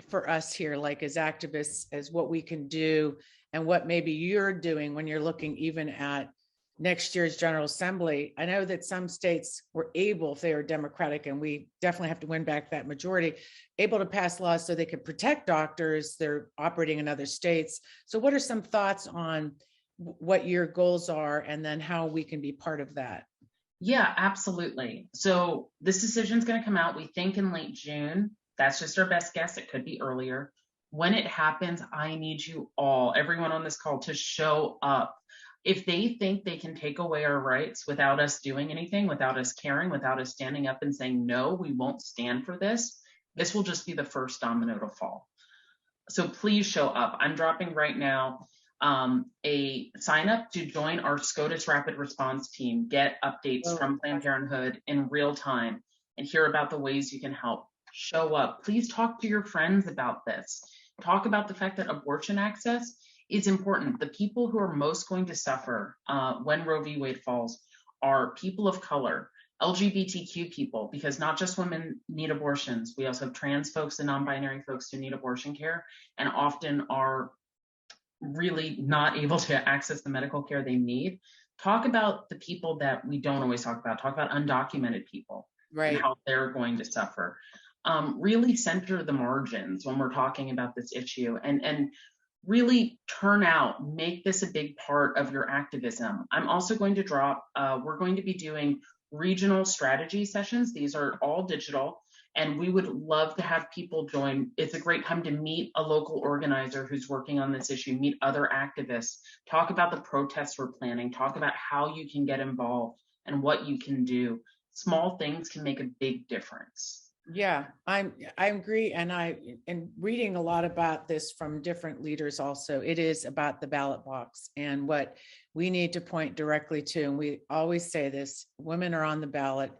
for us here, like as activists, as what we can do and what maybe you're doing when you're looking even at next year's General Assembly? I know that some states were able, if they are Democratic, and we definitely have to win back that majority, able to pass laws so they could protect doctors. They're operating in other states. So what are some thoughts on what your goals are and then how we can be part of that? Yeah, absolutely. So this decision is going to come out, we think, in late June. That's just our best guess. It could be earlier. When it happens, I need you all, everyone on this call, to show up. If they think they can take away our rights without us doing anything, without us caring, without us standing up and saying, no, we won't stand for this, this will just be the first domino to fall. So please show up. I'm dropping right now a sign up to join our SCOTUS Rapid Response Team, get updates from Planned Parenthood in real time, and hear about the ways you can help. Show up. Please talk to your friends about this. Talk about the fact that abortion access is important. The people who are most going to suffer when Roe v. Wade falls are people of color, LGBTQ people, because not just women need abortions. We also have trans folks and non-binary folks who need abortion care and often are really not able to access the medical care they need. Talk about the people that we don't always talk about. Talk about undocumented people and how they're going to suffer. Really center the margins when we're talking about this issue and really turn out, make this a big part of your activism. I'm also going to drop, we're going to be doing regional strategy sessions. These are all digital, and we would love to have people join. It's a great time to meet a local organizer who's working on this issue, meet other activists, talk about the protests we're planning, talk about how you can get involved and what you can do. Small things can make a big difference. Yeah, I agree. And reading a lot about this from different leaders also, it is about the ballot box and what we need to point directly to. And we always say this, women are on the ballot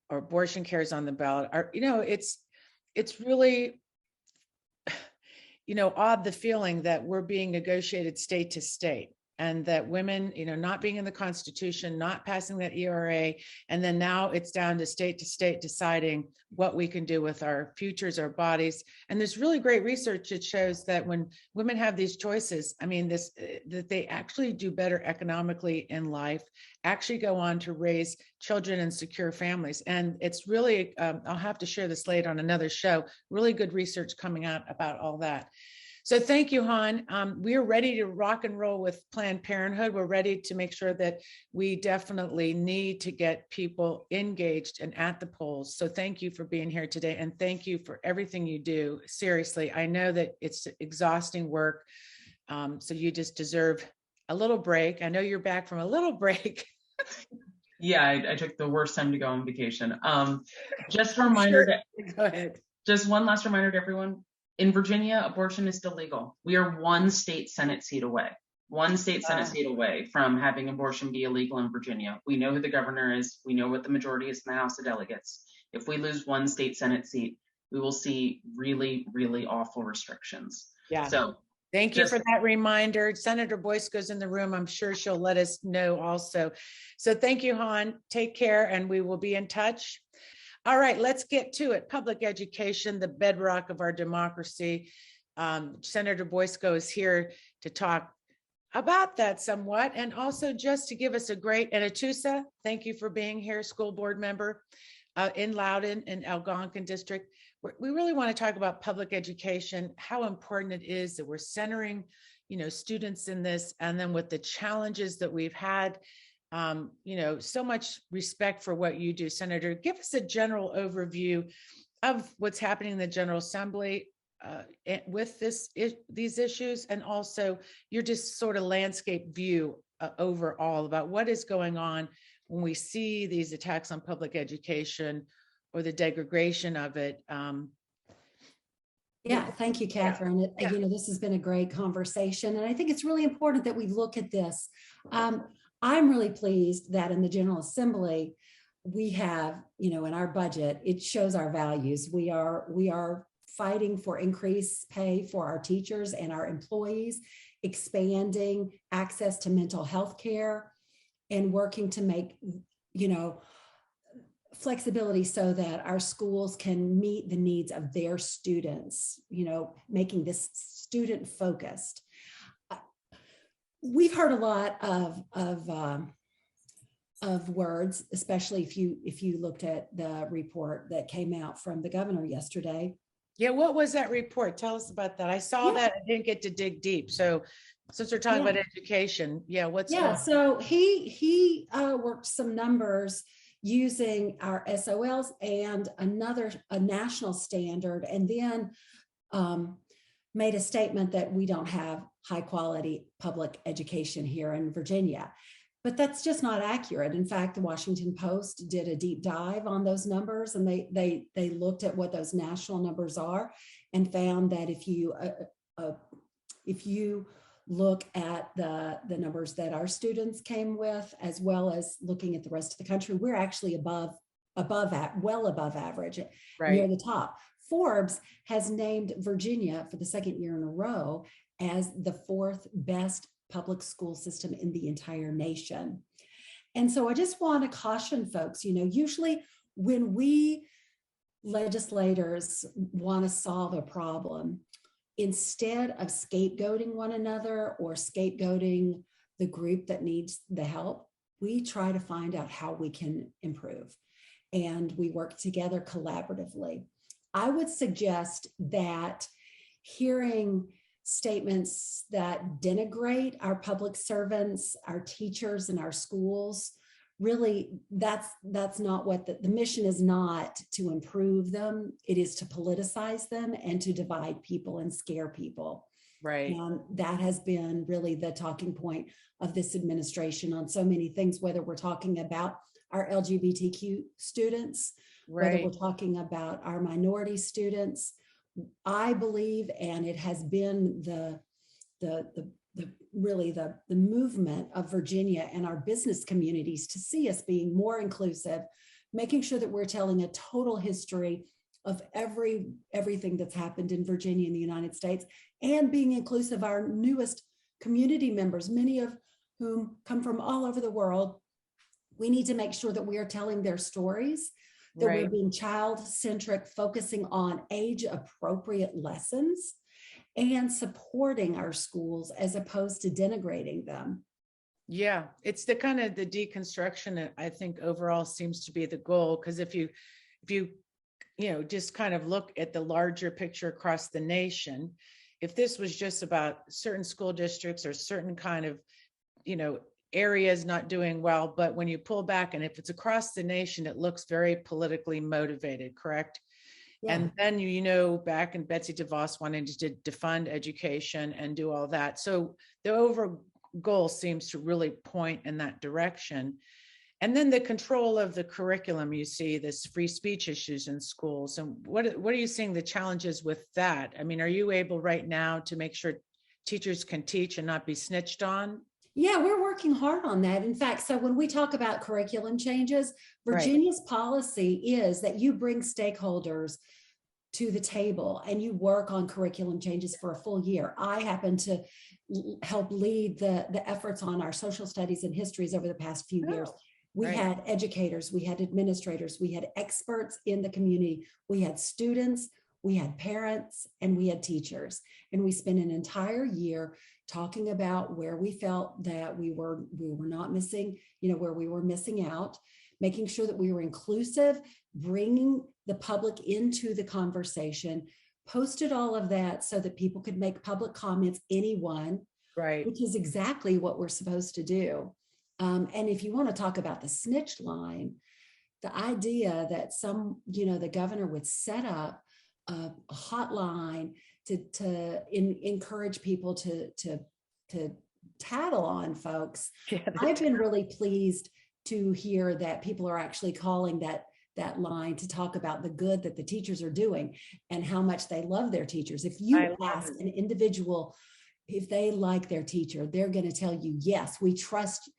or abortion care is on the ballot. It's really, odd, the feeling that we're being negotiated state to state. And that women, not being in the Constitution, not passing that ERA, and then now it's down to state deciding what we can do with our futures, our bodies. And there's really great research that shows that when women have these choices, that they actually do better economically in life, actually go on to raise children and secure families. And it's really, I'll have to share this later on another show, really good research coming out about all that. So thank you, Han. We are ready to rock and roll with Planned Parenthood. We're ready to make sure that we definitely need to get people engaged and at the polls. So thank you for being here today. And thank you for everything you do. Seriously, I know that it's exhausting work. So you just deserve a little break. I know you're back from a little break. Yeah, I took the worst time to go on vacation. Just a reminder. Go ahead. Just one last reminder to everyone. In Virginia, abortion is still legal. We are one state Senate seat away, seat away from having abortion be illegal in Virginia. We know who the governor is. We know what the majority is in the House of Delegates. If we lose one state Senate seat, we will see really, really awful restrictions. Yeah. So thank you for that reminder. Senator Boyce goes in the room. I'm sure she'll let us know also. So thank you, Han. Take care, and we will be in touch. All right, let's get to it. Public education, the bedrock of our democracy. Senator Boysko is here to talk about that somewhat, and also just to give us a great, and Atusa, thank you for being here, school board member in Loudoun and Algonquin District. We really want to talk about public education, how important it is that we're centering, students in this, and then with the challenges that we've had. So much respect for what you do, Senator. Give us a general overview of what's happening in the General Assembly with these issues, and also your just sort of landscape view overall about what is going on when we see these attacks on public education or the degradation of it. Yeah, thank you, Catherine. Yeah. This has been a great conversation, and I think it's really important that we look at this. I'm really pleased that in the General Assembly, we have, in our budget, it shows our values. We are fighting for increased pay for our teachers and our employees, expanding access to mental health care, and working to make, flexibility so that our schools can meet the needs of their students, making this student focused. We've heard a lot of words, especially if you looked at the report that came out from the governor yesterday. Yeah, what was that report? Tell us about that. I saw that. I didn't get to dig deep. So since we're talking about education, so he worked some numbers using our SOLs and a national standard, and then made a statement that we don't have high quality public education here in Virginia. But that's just not accurate. In fact, the Washington Post did a deep dive on those numbers, and they looked at what those national numbers are and found that if you if you look at the numbers that our students came with, as well as looking at the rest of the country, we're actually well above average, near the top. Forbes has named Virginia for the second year in a row as the 4th best public school system in the entire nation. And so I just want to caution folks, usually when we legislators want to solve a problem, instead of scapegoating one another or scapegoating the group that needs the help, we try to find out how we can improve. And we work together collaboratively. I would suggest that hearing statements that denigrate our public servants, our teachers, and our schools, really, that's not what the mission is. Not to improve them, it is to politicize them and to divide people and scare people. Right. And that has been really the talking point of this administration on so many things, whether we're talking about our LGBTQ students, whether we're talking about our minority students. I believe, and it has been the movement of Virginia and our business communities to see us being more inclusive, making sure that we're telling a total history of everything that's happened in Virginia and the United States, and being inclusive of our newest community members, many of whom come from all over the world. We need to make sure that we are telling their stories, that we're being child-centric, focusing on age-appropriate lessons, and supporting our schools as opposed to denigrating them. Yeah, it's the kind of the deconstruction that I think overall seems to be the goal. Because if you just kind of look at the larger picture across the nation, if this was just about certain school districts or certain kind of, areas not doing well, but when you pull back and if it's across the nation, it looks very politically motivated, correct? Yeah. And then, back in Betsy DeVos wanting to defund education and do all that. So the overall goal seems to really point in that direction. And then the control of the curriculum, you see this free speech issues in schools. And what are you seeing the challenges with that? I mean, are you able right now to make sure teachers can teach and not be snitched on? Yeah, we're working hard on that. In fact, so when we talk about curriculum changes, Virginia's policy is that you bring stakeholders to the table and you work on curriculum changes for a full year. I happen to help lead the efforts on our social studies and histories over the past few years. We had educators, we had administrators, we had experts in the community, we had students, we had parents, and we had teachers. And we spent an entire year talking about where we felt that we were not missing, where we were missing out, making sure that we were inclusive, bringing the public into the conversation, posted all of that so that people could make public comments, anyone, which is exactly what we're supposed to do. And if you want to talk about the snitch line, the idea that the governor would set up a hotline to encourage people to tattle on folks. I've been really pleased to hear that people are actually calling that line to talk about the good that the teachers are doing and how much they love their teachers. If you ask an individual if they like their teacher, they're going to tell you, yes, we trust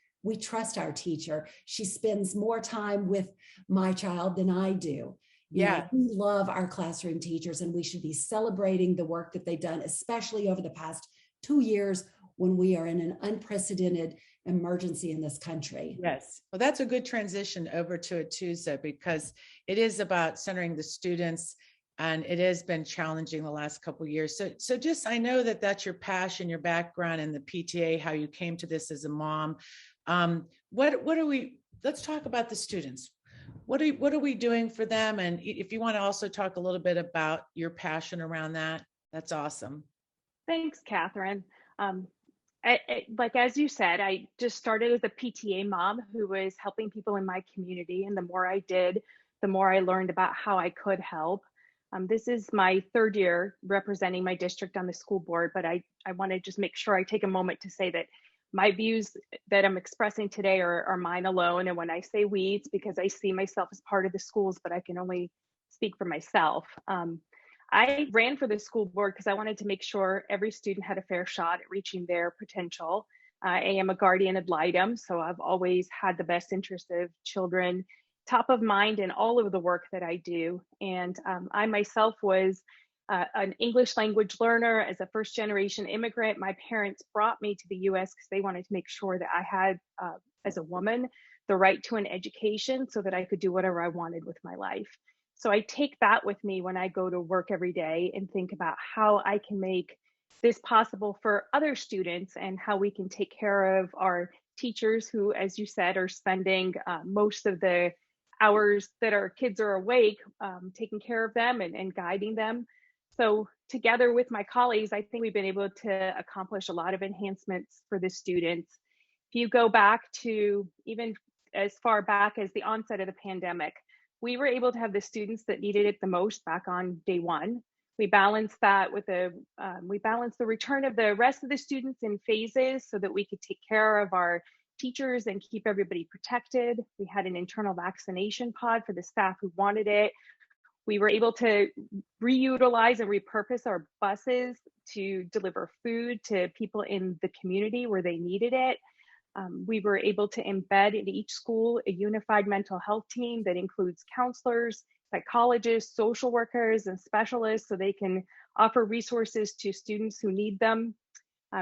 our teacher. She spends more time with my child than I do. We love our classroom teachers, and we should be celebrating the work that they've done, especially over the past 2 years when we are in an unprecedented emergency in this country. Yes. Well, that's a good transition over to a Tuesday, because it is about centering the students, and it has been challenging the last couple of years. So just, I know that that's your passion, your background in the PTA, how you came to this as a mom. Let's talk about the students. What are we doing for them? And if you want to also talk a little bit about your passion around that, that's awesome. Thanks, Catherine. Like, as you said, I just started as a PTA mom who was helping people in my community. And the more I did, the more I learned about how I could help. This is my 3rd year representing my district on the school board, but I want to just make sure I take a moment to say that my views that I'm expressing today are mine alone. And when I say we, it's because I see myself as part of the schools, but I can only speak for myself. I ran for the school board because I wanted to make sure every student had a fair shot at reaching their potential. I am a guardian ad litem, so I've always had the best interest of children top of mind in all of the work that I do. And I myself was an English language learner. As a first generation immigrant, my parents brought me to the US because they wanted to make sure that I had, as a woman, the right to an education so that I could do whatever I wanted with my life. So I take that with me when I go to work every day and think about how I can make this possible for other students and how we can take care of our teachers who, as you said, are spending most of the hours that our kids are awake, taking care of them and guiding them. So together with my colleagues, I think we've been able to accomplish a lot of enhancements for the students. If you go back to even as far back as the onset of the pandemic, we were able to have the students that needed it the most back on day one. We balanced that with we balanced the return of the rest of the students in phases so that we could take care of our teachers and keep everybody protected. We had an internal vaccination pod for the staff who wanted it. We were able to reutilize and repurpose our buses to deliver food to people in the community where they needed it. We were able to embed in each school a unified mental health team that includes counselors, psychologists, social workers, and specialists so they can offer resources to students who need them.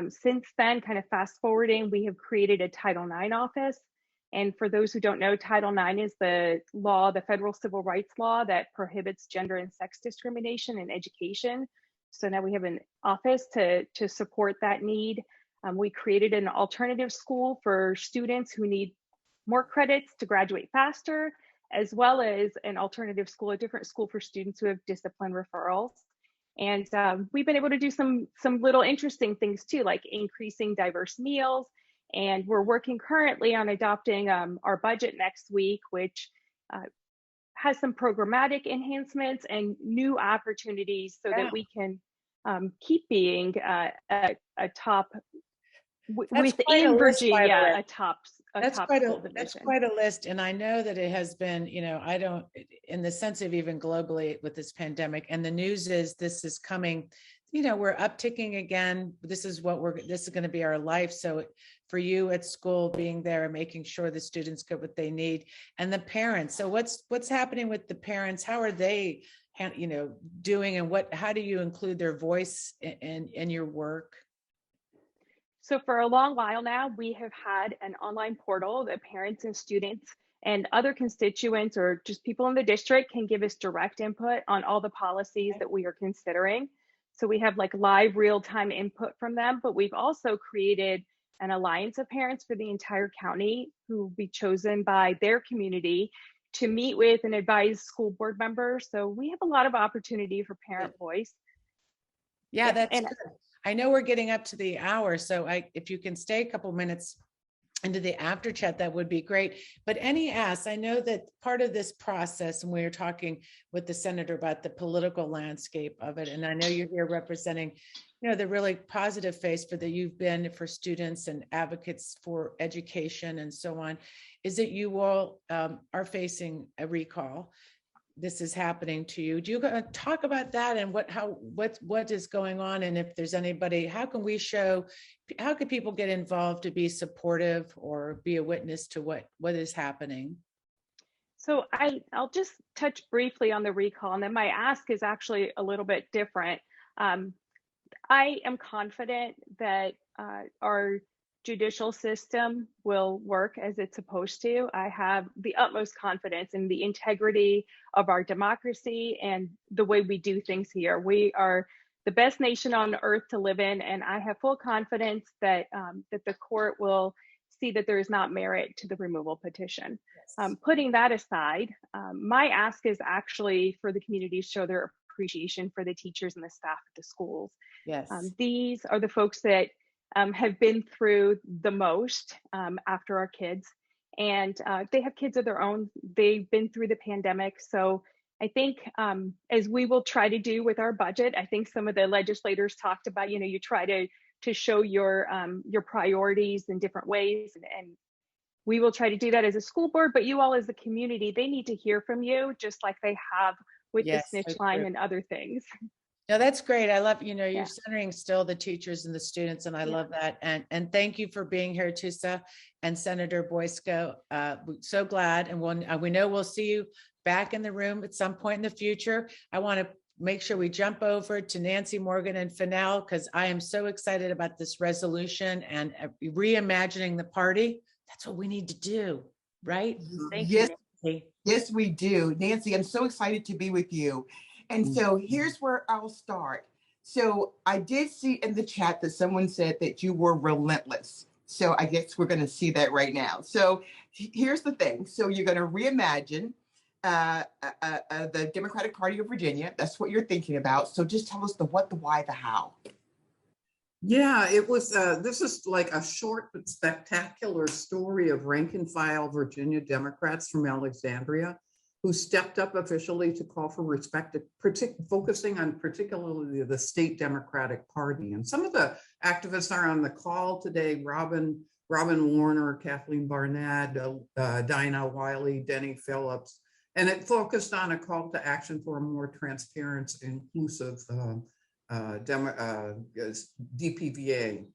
Since then, kind of fast forwarding, we have created a Title IX office. And for those who don't know, Title IX is the law, the federal civil rights law that prohibits gender and sex discrimination in education. So now we have an office to support that need. We created an alternative school for students who need more credits to graduate faster, as well as an alternative school, a different school for students who have discipline referrals. And we've been able to do some little interesting things too, like increasing diverse meals. And we're working currently on adopting our budget next week, which has some programmatic enhancements and new opportunities so that we can keep being a top within Virginia, a top school division. That's quite a list. And I know that it has been, I don't, in the sense of even globally with this pandemic, and the news is this is coming, we're upticking again. This is going to be our life. So for you at school, being there and making sure the students get what they need, and the parents. So what's happening with the parents? How are they, doing, and how do you include their voice in your work? So for a long while now, we have had an online portal that parents and students and other constituents or just people in the district can give us direct input on all the policies that we are considering. So we have like live real-time input from them, but we've also created an alliance of parents for the entire county who will be chosen by their community to meet with and advise school board members. So we have a lot of opportunity for parent voice. Yeah, that's good. I know we're getting up to the hour, so if you can stay a couple minutes into the after chat, that would be great. But any asks, I know that part of this process, and we were talking with the senator about the political landscape of it, and I know you're here representing, the really positive face that you've been for students and advocates for education and so on, is that you all are facing a recall. This is happening to you. Do you talk about that and what is going on? And if there's anybody, how can people get involved to be supportive or be a witness to what is happening? So I'll just touch briefly on the recall, and then my ask is actually a little bit different. I am confident that our judicial system will work as it's supposed to. I have the utmost confidence in the integrity of our democracy and the way we do things here. We are the best nation on earth to live in, and I have full confidence that that the court will see that there is not merit to the removal petition. Yes. Putting that aside, my ask is actually for the community to show their appreciation for the teachers and the staff at the schools. Yes. These are the folks that have been through the most after our kids, and they have kids of their own. They've been through the pandemic. So I think as we will try to do with our budget, I think some of the legislators talked about, you try to show your priorities in different ways, and we will try to do that as a school board, but you all as a community, they need to hear from you just like they have with Yes, the snitch so line true. and other things. No, that's great. I love, you're Yeah. centering still the teachers and the students, and I Yeah. love that. And thank you for being here, Tusa and Senator Boysko. We're so glad, and we know we'll see you back in the room at some point in the future. I want to make sure we jump over to Nancy Morgan and Fennell, because I am so excited about this resolution and reimagining the party. That's what we need to do, right? Thank Yes, you, Nancy. yes, we do. Nancy, I'm so excited to be with you. And so here's where I'll start. So I did see in the chat that someone said that you were relentless. So I guess we're going to see that right now. So here's the thing. So you're going to reimagine the Democratic Party of Virginia. That's what you're thinking about. So just tell us the what, the why, the how. Yeah, it was, this is like a short but spectacular story of rank and file Virginia Democrats from Alexandria who stepped up officially to call for respect, focusing on particularly the state Democratic Party. And some of the activists are on the call today: Robin Warner, Kathleen Barnett, Dinah Wiley, Denny Phillips. And it focused on a call to action for a more transparent, inclusive DPVA.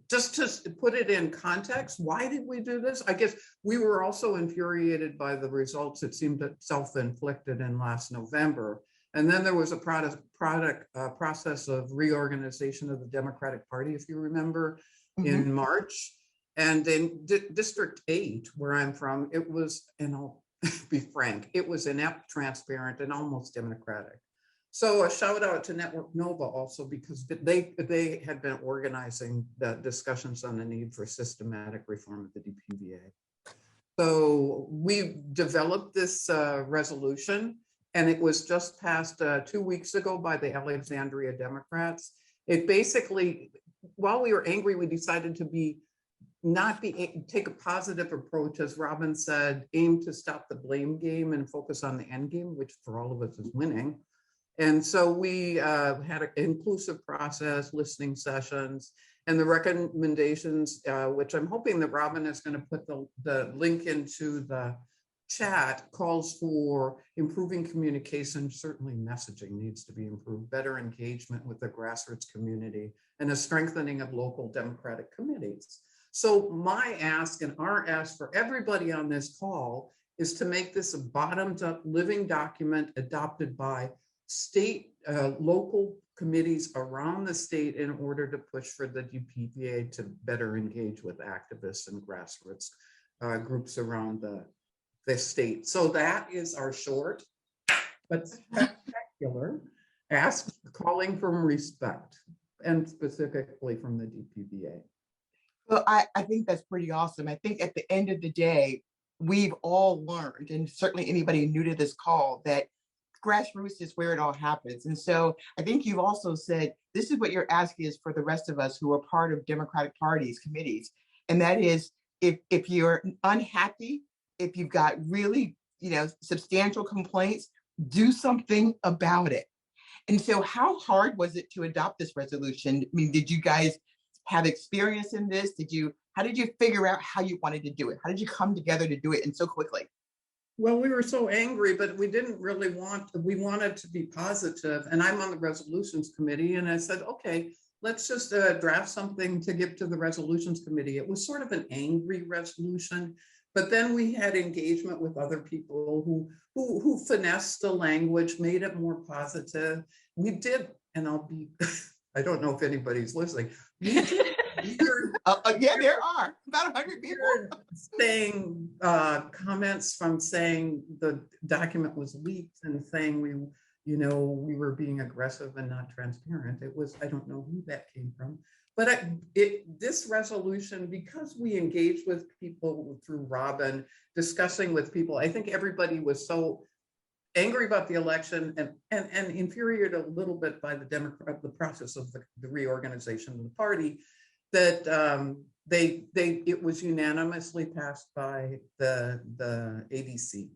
Just to put it in context, why did we do this? I guess we were also infuriated by the results that seemed self-inflicted in last November. And then there was a process of reorganization of the Democratic Party, if you remember, in March. And in District 8, where I'm from, it was, and I'll be frank, it was inept, transparent, and almost democratic. So a shout out to Network Nova also, because they had been organizing the discussions on the need for systematic reform of the DPVA. So we developed this resolution, and it was just passed 2 weeks ago by the Alexandria Democrats. It basically, while we were angry, we decided to take a positive approach, as Robin said, aim to stop the blame game and focus on the end game, which for all of us is winning. And so we had an inclusive process, listening sessions, and the recommendations, which I'm hoping that Robin is going to put the link into the chat, calls for improving communication. Certainly messaging needs to be improved, better engagement with the grassroots community, and a strengthening of local democratic committees. So my ask and our ask for everybody on this call is to make this a bottoms-up living document adopted by state, local committees around the state in order to push for the DPVA to better engage with activists and grassroots groups around the state. So that is our short but spectacular ask, calling for respect, and specifically from the DPVA. Well, I think that's pretty awesome. I think at the end of the day, we've all learned, and certainly anybody new to this call, that grassroots is where it all happens. And so I think you've also said, this is what your ask is for the rest of us who are part of Democratic parties, committees. And that is, if you're unhappy, if you've got really, substantial complaints, do something about it. And so how hard was it to adopt this resolution? I mean, did you guys have experience in this? How did you figure out how you wanted to do it? How did you come together to do it and so quickly? Well, we were so angry, but we didn't really we wanted to be positive. And I'm on the resolutions committee, and I said, okay, let's just draft something to give to the resolutions committee. It was sort of an angry resolution, but then we had engagement with other people who finessed the language, made it more positive. We did, and I don't know if anybody's listening. Yeah, there are about 100 people saying comments from saying the document was leaked and saying we were being aggressive and not transparent. It was, I don't know who that came from, but this resolution, because we engaged with people through Robin, discussing with people, I think everybody was so angry about the election and infuriated a little bit by the process of the reorganization of the party, that it was unanimously passed by the ADC.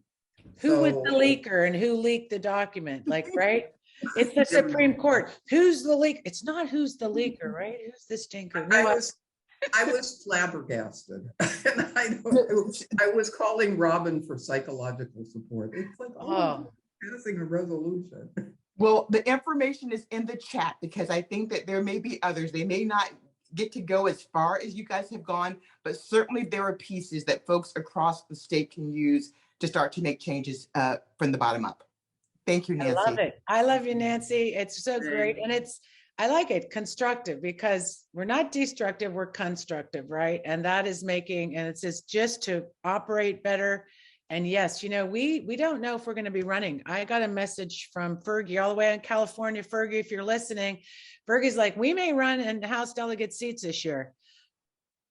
Who was the leaker and who leaked the document? Right? It's the Supreme Court. Who's the leak? It's not who's the leaker, right? Who's the stinker? No, I was flabbergasted. And I was calling Robin for psychological support. It's like, oh, passing a resolution. Well, the information is in the chat because I think that there may be others. They may not get to go as far as you guys have gone, but certainly there are pieces that folks across the state can use to start to make changes from the bottom up. Thank you, Nancy. I love it. I love you, Nancy. It's so great. And I like it, constructive, because we're not destructive, we're constructive, right? And that is making, and it's just to operate better. And yes, we don't know if we're going to be running. I got a message from Fergie all the way in California. Fergie, if you're listening, Fergie's like, we may run in House delegate seats this year.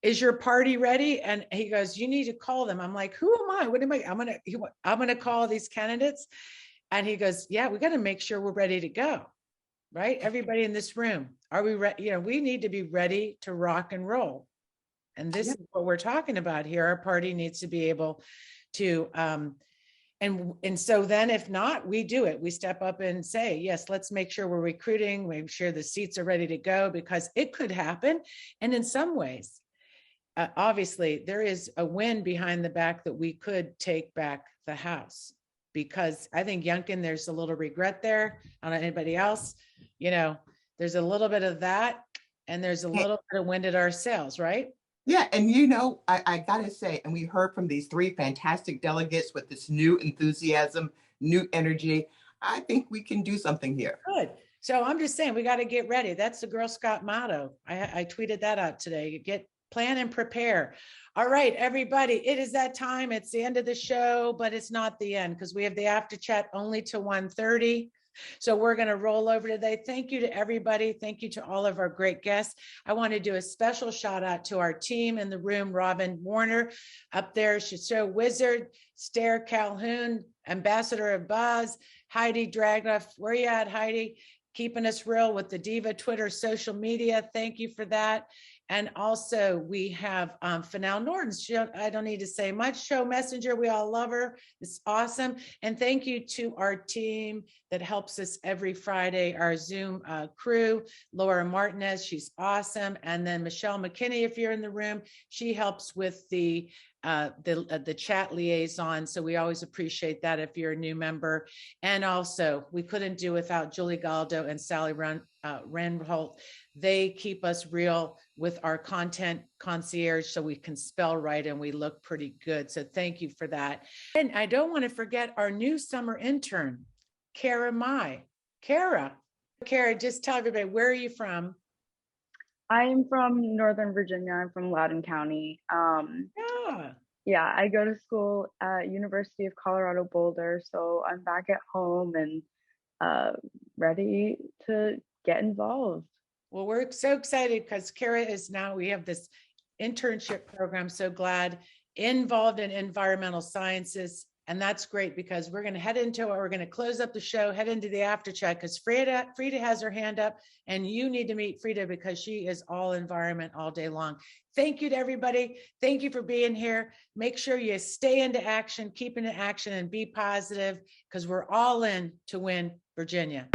Is your party ready? And he goes, you need to call them. I'm like, who am I? What am I? I'm going to call these candidates. And he goes, yeah, we got to make sure we're ready to go. Right? Everybody in this room, are we ready? We need to be ready to rock and roll. And this is what we're talking about here. Our party needs to be able to, and so then if not, we do it. We step up and say, yes, let's make sure we're recruiting, make sure the seats are ready to go, because it could happen. And in some ways, obviously there is a wind behind the back that we could take back the House, because I think Youngkin, there's a little regret there. I don't know anybody else, there's a little bit of that, and there's a little bit of wind at our sails, right? Yeah, and I gotta say, and we heard from these three fantastic delegates with this new enthusiasm, new energy. I think we can do something here. Good. So I'm just saying, we got to get ready. That's the Girl Scout motto. I tweeted that out today. Plan and prepare. All right, everybody, it is that time. It's the end of the show, but it's not the end, because we have the after chat only to 1:30. So we're going to roll over today. Thank you to everybody. Thank you to all of our great guests. I want to do a special shout out to our team in the room: Robin Warner up there, Shasho Wizard, Stair Calhoun, Ambassador of Buzz, Heidi Dragnoff. Where you at, Heidi? Keeping us real with the Diva Twitter social media. Thank you for that. And also we have Fennell Norton. I don't need to say much. Show messenger. We all love her. It's awesome. And thank you to our team that helps us every Friday, our Zoom crew. Laura Martinez, she's awesome. And then Michelle McKinney, if you're in the room, she helps with the chat liaison. So we always appreciate that if you're a new member. And also, we couldn't do without Julie Galdo and Sally Renholt. They keep us real with our content concierge, so we can spell right and we look pretty good. So thank you for that. And I don't want to forget our new summer intern, Kara Mai. Kara, just tell everybody, where are you from? I'm from Northern Virginia. I'm from Loudoun County. Yeah, I go to school at University of Colorado Boulder, so I'm back at home and ready to get involved. Well, we're so excited because Kara is now, we have this internship program, so glad, involved in environmental sciences. And that's great, because we're going to we're going to close up the show, head into the after chat, because Frida has her hand up, and you need to meet Frida because she is all environment all day long. Thank you to everybody. Thank you for being here. Make sure you stay into action, keep into action, and be positive, because we're all in to win Virginia.